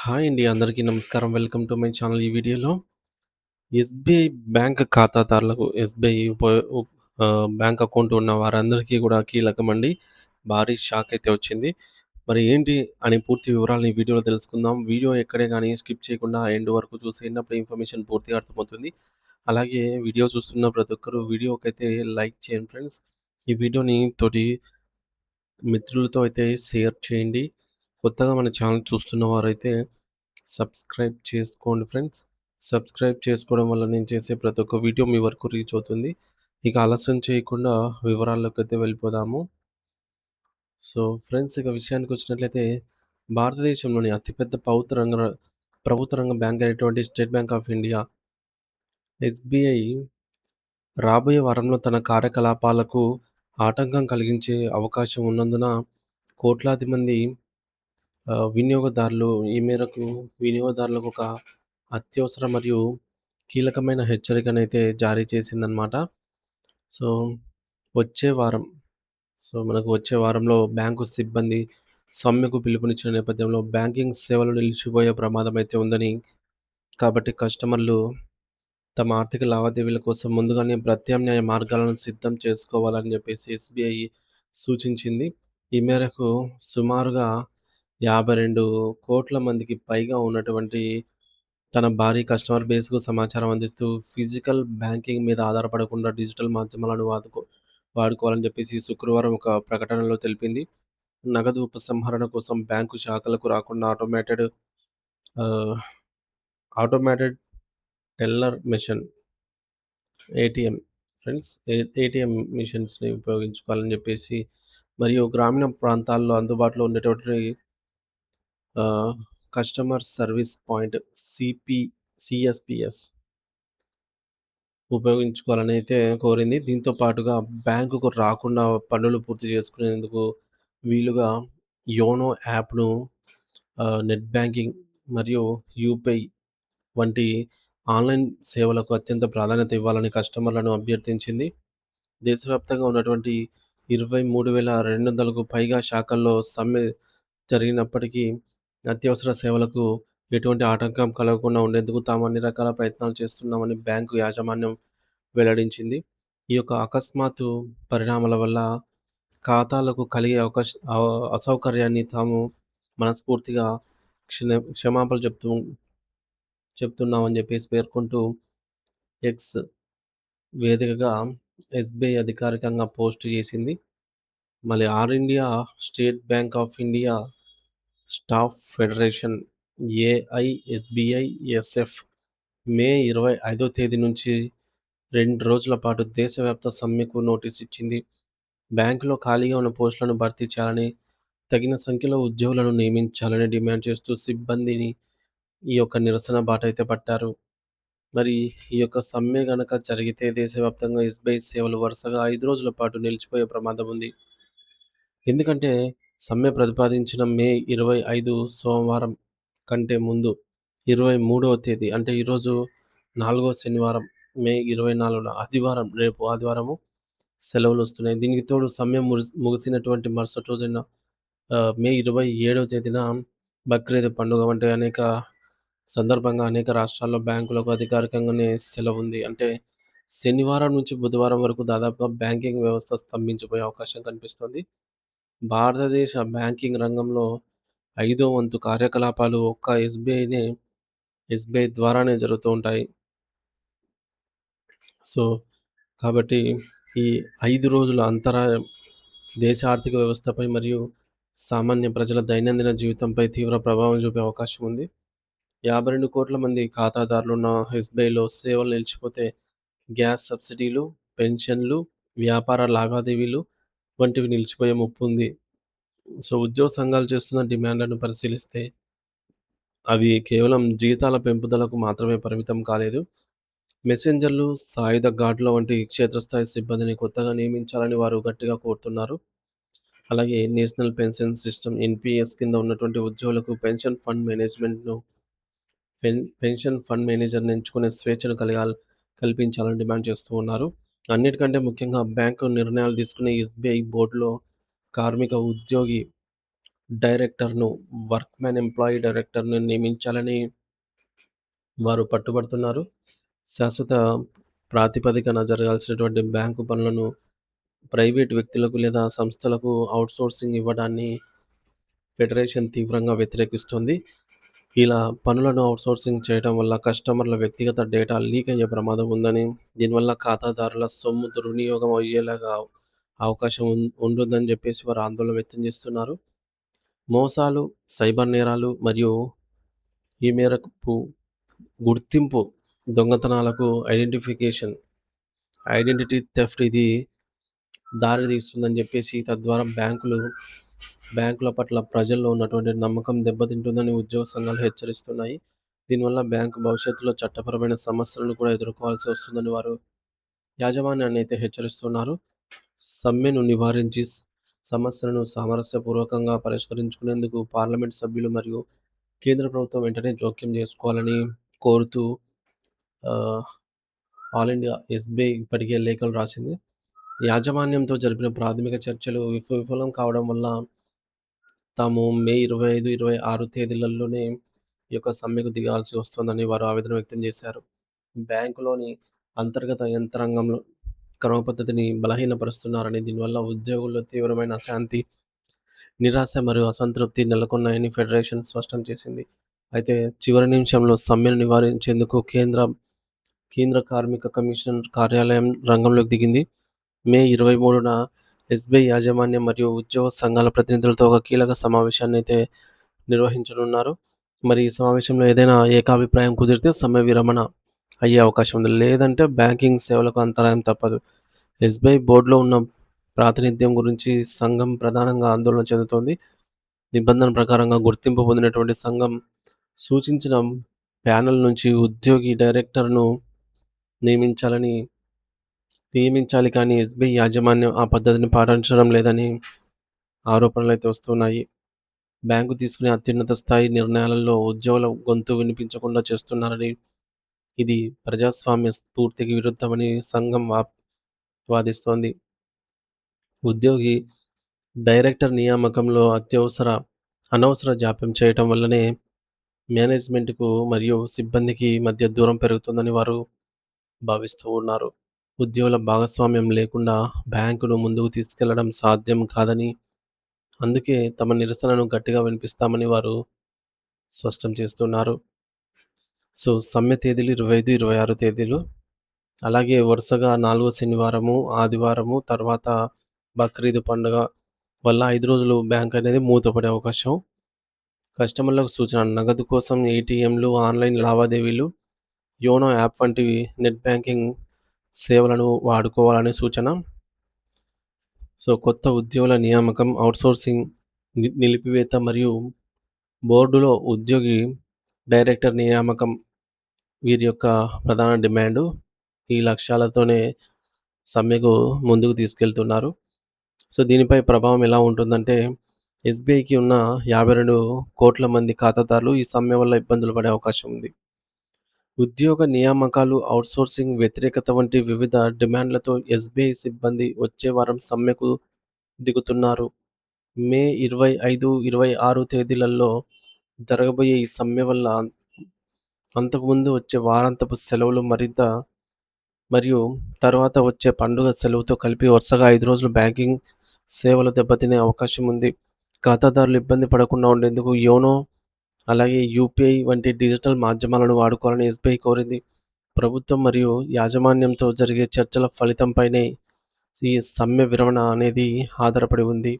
Hi అండి. అందరికీ నమస్కారం. Welcome to my channel. ఈ వీడియోలో ఎస్‌బీఐ బ్యాంక్ ఖాతాదారులకు ఎస్‌బీఐ బ్యాంక్ అకౌంట్ ఉన్న వారందరికీ కూడా కీలకమండి. భారీ షాక్ అయితే వచ్చింది. మరి ఏంటి అని పూర్తి వివరాలను ఈ వీడియోలో తెలుసుకుందాం. వీడియో ఎక్కడే గాని స్కిప్ చేయకుండా ఎండ్ వరకు చూసేయండి. అప్పుడు ఇన్ఫర్మేషన్ పూర్తిగా అర్థమవుతుంది. అలాగే వీడియో చూస్తున్న ప్రతి ఒక్కరు వీడియోకైతే లైక్ చేయండి ఫ్రెండ్స్. ఈ వీడియోని తోటి మిత్రులతో అయితే షేర్ చేయండి. కొత్తగా మన ఛానల్ చూస్తున్న వారైతే సబ్స్క్రైబ్ చేసుకోండి ఫ్రెండ్స్. సబ్స్క్రైబ్ చేసుకోవడం వల్ల నేను చేసే ప్రతి ఒక్క వీడియో మీ వరకు రీచ్ అవుతుంది. ఇక ఆలస్యం చేయకుండా వివరాల్లోకైతే వెళ్ళిపోదాము. సో ఫ్రెండ్స్, ఇక విషయానికొచ్చినట్లయితే భారతదేశంలోని అతిపెద్ద ప్రభుత్వ రంగ బ్యాంక్ అయినటువంటి state Bank of India SBI రాబోయే వారంలో తన కార్యకలాపాలకు ఆటంకం కలిగించే అవకాశం ఉన్నందున కోట్లాది మంది వినియోగదారులు ఈ మేరకు వినియోగదారులకు ఒక అత్యవసర మరియు కీలకమైన హెచ్చరికనైతే జారీ చేసిందనమాట. సో, వచ్చే వారం మనకు వచ్చే వారంలో బ్యాంకు సిబ్బంది సమ్మెకు పిలుపునిచ్చిన నేపథ్యంలో బ్యాంకింగ్ సేవలు నిలిచిపోయే ప్రమాదం అయితే ఉందని, కాబట్టి కస్టమర్లు తమ ఆర్థిక లావాదేవీల కోసం ముందుగానే ప్రత్యామ్నాయ మార్గాలను సిద్ధం చేసుకోవాలని చెప్పేసి ఎస్‌బీఐ సూచించింది. ఈ మేరకు సుమారుగా 52,00,00,000 మందికి పైగా ఉన్నటువంటి తన భారీ కస్టమర్ బేస్‌కు సమాచారం అందిస్తూ ఫిజికల్ బ్యాంకింగ్ మీద ఆధారపడకుండా డిజిటల్ మాధ్యమాలను వాడుకోవాలని చెప్పేసి శుక్రవారం ఒక ప్రకటనలో తెలిపింది. నగదు ఉపసంహరణ కోసం బ్యాంకు శాఖలకు రాకుండా ఆహ్, automated teller machine ATM friends. ATM మిషన్స్‌ని ఉపయోగించుకోవాలని జెప్పేసి, మరియు గ్రామీణ ప్రాంతాల్లో అందుబాటులో ఉండేటువంటి ఆహ్, కస్టమర్ సర్వీస్ పాయింట్ సీఎస్‌పీఎస్ ఉపయోగించుకోవాలని అయితే కోరింది. దీంతో పాటుగా బ్యాంకుకు రాకుండా పనులు పూర్తి చేసుకునేందుకు వీలుగా యోనో యాప్‌ను, నెట్ బ్యాంకింగ్ మరియు యూపీఐ వంటి ఆన్‌లైన్ సేవలకు అత్యంత ప్రాధాన్యత ఇవ్వాలని కస్టమర్లను అభ్యర్థించింది. దేశవ్యాప్తంగా ఉన్నటువంటి 23,200కు పైగా శాఖల్లో సమ్మె జరిగినప్పటికీ అత్యవసర సేవలకు ఎటువంటి ఆటంకం కలగకుండా ఉండేందుకు తాము అన్ని రకాల ప్రయత్నాలు చేస్తున్నామని బ్యాంకు యాజమాన్యం వెల్లడించింది. ఈ యొక్క అకస్మాత్తు పరిణామాల వల్ల ఖాతాలకు కలిగే అసౌకర్యాన్ని తాము మనస్ఫూర్తిగా క్షమాపణలు చెప్తున్నామని చెప్పేసి పేర్కొంటూ ఎక్స్ వేదికగా ఎస్‌బీఐ అధికారికంగా పోస్ట్ చేసింది. మళ్ళీ all India State Bank of India staff federation AISBISF May 25వ తేదీ నుంచి 2 రోజుల పాటు దేశవ్యాప్త సమ్మెకు నోటీస్ ఇచ్చింది. బ్యాంకులో ఖాళీగా ఉన్న పోస్టులను భర్తీ చేయాలని, తగిన సంఖ్యలో ఉద్యోగులను నియమించాలని డిమాండ్ చేస్తూ సిబ్బందిని ఈ యొక్క నిరసన బాటైతే పట్టారు. మరి ఈ యొక్క సమ్మె గనక జరిగితే దేశవ్యాప్తంగా ఎస్‌బీఐ సేవలు వరుసగా 5 రోజుల పాటు నిలిచిపోయే ప్రమాదం ఉంది. ఎందుకంటే సమ్మె ప్రతిపాదించిన మే 25 సోమవారం కంటే ముందు 23వ తేదీ అంటే ఈరోజు 4వ శనివారం మే 24న ఆదివారం, రేపు ఆదివారము సెలవులొస్తున్నాయి. దీనికి తోడు సమ్మె ముగిసినటువంటి మరుసటి రోజైన మే 27వ తేదీన బక్రీద్ పండుగ వంటి అనేక సందర్భంగా అనేక రాష్ట్రాల్లో బ్యాంకులకు అధికారికంగానే సెలవుంది. అంటే శనివారం నుంచి బుధవారం వరకు దాదాపుగా బ్యాంకింగ్ వ్యవస్థ స్తంభించిపోయే అవకాశం కనిపిస్తుంది. భారతదేశ బ్యాంకింగ్ రంగంలో ఐదో వంతు కార్యకలాపాలు ఒక్క ఎస్‌బీఐ ద్వారానే జరుగుతూ ఉంటాయి. సో, కాబట్టి ఈ 5 రోజుల అంతరాయం దేశ ఆర్థిక వ్యవస్థపై మరియు సామాన్య ప్రజల దైనందిన జీవితంపై తీవ్ర ప్రభావం చూపే అవకాశం ఉంది. 52,00,00,000 మంది ఖాతాదారులున్న ఎస్‌బీఐలో సేవలు నిలిచిపోతే గ్యాస్ సబ్సిడీలు, పెన్షన్లు, వ్యాపార లావాదేవీలు వంటివి నిలిచిపోయే ముప్పుంది. సో, ఉద్యోగ సంఘాలు చేస్తున్న డిమాండ్‌లను పరిశీలిస్తే అవి కేవలం జీతాల పెంపుదలకు మాత్రమే పరిమితం కాలేదు. మెసెంజర్లు, సాయుధ గార్డుల వంటి క్షేత్రస్థాయి సిబ్బందిని కొత్తగా నియమించాలని వారు గట్టిగా కోరుతున్నారు. అలాగే నేషనల్ పెన్షన్ సిస్టమ్ ఎన్‌పీఎస్ కింద ఉన్నటువంటి ఉద్యోగులకు పెన్షన్ ఫండ్ మేనేజర్‌ని ఎంచుకునే స్వేచ్ఛను కల్పించాలని డిమాండ్ చేస్తూ ఉన్నారు. అన్నిటికంటే ముఖ్యంగా బ్యాంకు నిర్ణయాలు తీసుకునే ఎస్‌బీఐ బోర్డులో కార్మిక, ఉద్యోగి డైరెక్టర్‌ను ఎంప్లాయీ డైరెక్టర్‌ను నియమించాలని వారు పట్టుబడుతున్నారు. శాశ్వత ప్రాతిపదికన జరగాల్సినటువంటి బ్యాంకు పనులను ప్రైవేట్ వ్యక్తులకు లేదా సంస్థలకు ఔట్‌సోర్సింగ్ ఇవ్వడాన్ని ఫెడరేషన్ తీవ్రంగా వ్యతిరేకిస్తుంది. ఇలా పనులను ఔట్‌సోర్సింగ్ చేయడం వల్ల కస్టమర్ల వ్యక్తిగత డేటా లీక్ అయ్యే ప్రమాదం ఉందని, దీనివల్ల ఖాతాదారుల సొమ్ము దుర్వినియోగం అయ్యేలాగా అవకాశం ఉంటుందని చెప్పేసి వారు ఆందోళన వ్యక్తం చేస్తున్నారు. మోసాలు, సైబర్ నేరాలు మరియు ఈ మేరకు గుర్తింపు దొంగతనాలకు ఐడెంటిటీ థెఫ్ట్ ఇది దారితీస్తుందని చెప్పేసి తద్వారా బ్యాంకుల పట్ల ప్రజల్లో ఉన్నటువంటి నమ్మకం దెబ్బతింటుందని ఉద్యోగ సంఘాలు హెచ్చరిస్తున్నాయి. దీనివల్ల బ్యాంకు భవిష్యత్తులో చట్టపరమైన సమస్యలను కూడా ఎదుర్కోవాల్సి వస్తుందని వారు యాజమాన్యాన్ని అయితే హెచ్చరిస్తున్నారు. సమ్మెను నివారించి సమస్యలను సామరస్యపూర్వకంగా పరిష్కరించుకునేందుకు పార్లమెంట్ సభ్యులు మరియు కేంద్ర ప్రభుత్వం వెంటనే జోక్యం చేసుకోవాలని కోరుతూ ఆహ్, ఆల్ ఇండియా ఎస్‌బీఐ ఇప్పటికే లేఖలు రాసింది. యాజమాన్యంతో జరిపిన ప్రాథమిక చర్చలు విఫలం కావడం వల్ల తాము మే 25, 26 తేదీలలోనే ఈ యొక్క సమ్మెకు దిగాల్సి వస్తోందని వారు ఆవేదన వ్యక్తం చేశారు. బ్యాంకులోని అంతర్గత యంత్రాంగంలో క్రమపద్ధతిని బలహీనపరుస్తున్నారని, దీనివల్ల ఉద్యోగుల్లో తీవ్రమైన అశాంతి, నిరాశ మరియు అసంతృప్తి నెలకొన్నాయని ఫెడరేషన్ స్పష్టం చేసింది. అయితే చివరి నిమిషంలో సమ్మెను నివారించేందుకు కేంద్ర కార్మిక కమిషన్ కార్యాలయం రంగంలోకి దిగింది. మే 23న ఎస్‌బీఐ యాజమాన్యం మరియు ఉద్యోగ సంఘాల ప్రతినిధులతో ఒక కీలక సమావేశాన్ని అయితే నిర్వహించనున్నారు. మరి ఈ సమావేశంలో ఏదైనా ఏకాభిప్రాయం కుదిరితే సమ్మె విరమణ అయ్యే అవకాశం ఉంది. లేదంటే బ్యాంకింగ్ సేవలకు అంతరాయం తప్పదు. ఎస్‌బీఐ బోర్డులో ఉన్న ప్రాతినిధ్యం గురించి సంఘం ప్రధానంగా ఆందోళన చెందుతోంది. నిబంధన ప్రకారంగా గుర్తింపు పొందినటువంటి సంఘం సూచించిన ప్యానెల్ నుంచి ఉద్యోగి డైరెక్టర్‌ను నియమించాలని నియమించాలి కానీ ఎస్‌బీఐ యాజమాన్యం ఆ పద్ధతిని పాటించడం లేదని ఆరోపణలైతే వస్తున్నాయి. బ్యాంకు తీసుకునే అత్యున్నత స్థాయి నిర్ణయాలలో ఉద్యోగుల గొంతు వినిపించకుండా చేస్తున్నారని, ఇది ప్రజాస్వామ్య స్ఫూర్తికి విరుద్ధమని సంఘం వాదిస్తోంది. ఉద్యోగి డైరెక్టర్ నియామకంలో అనవసర జాప్యం చేయటం వల్లనే మేనేజ్మెంట్‌కు మరియు సిబ్బందికి మధ్య దూరం పెరుగుతుందని వారు భావిస్తూ ఉన్నారు. ఉద్యోగుల భాగస్వామ్యం లేకుండా బ్యాంకును ముందుకు తీసుకెళ్లడం సాధ్యం కాదని, అందుకే తమ నిరసనను గట్టిగా వినిపిస్తామని వారు స్పష్టం చేస్తున్నారు. సో, సమ్మె తేదీలు 25, 26 తేదీలు. అలాగే వరుసగా 4వ శనివారము, ఆదివారము తర్వాత బక్రీద్ పండుగ వల్ల 5 రోజులు బ్యాంక్ అనేది మూతపడే అవకాశం. కస్టమర్లకు సూచన: నగదు కోసం ఏటీఎంలు, ఆన్‌లైన్ లావాదేవీలు, యోనో యాప్ వంటివి నెట్ బ్యాంకింగ్ సేవలను వాడుకోవాలని సూచన. సో, కొత్త ఉద్యోగుల నియామకం, ఔట్‌సోర్సింగ్ నిలిపివేత మరియు బోర్డులో ఉద్యోగి డైరెక్టర్ నియామకం వీరి యొక్క ప్రధాన డిమాండు. ఈ లక్ష్యాలతోనే సమ్మెకు ముందుకు తీసుకెళ్తున్నారు. సో, దీనిపై ప్రభావం ఎలా ఉంటుందంటే ఎస్‌బీఐకి ఉన్న 52,00,00,000 మంది ఖాతాదారులు ఈ సమ్మె వల్ల ఇబ్బందులు పడే అవకాశం ఉంది. ఉద్యోగ నియామకాలు, ఔట్‌సోర్సింగ్ వ్యతిరేకత వంటి వివిధ డిమాండ్లతో ఎస్‌బీఐ సిబ్బంది వచ్చే వారం సమ్మెకు దిగుతున్నారు. మే 25, 26 తేదీలలో జరగబోయే ఈ సమ్మె వల్ల అంతకుముందు వచ్చే వారాంతపు సెలవులు మరియు తర్వాత వచ్చే పండుగ సెలవుతో కలిపి వరుసగా 5 రోజులు బ్యాంకింగ్ సేవలు దెబ్బతినే అవకాశం ఉంది. ఖాతాదారులు ఇబ్బంది పడకుండా ఉండేందుకు యోనో, అలాగే యూపీఐ వంటి డిజిటల్ మాధ్యమాలను వాడుకోవాలని ఎస్‌బీఐ కోరింది. ప్రభుత్వం మరియు యాజమాన్యంతో జరిగే చర్చల ఫలితంపైనే ఈ సమ్మె విరమణ అనేది ఆధారపడి ఉంది.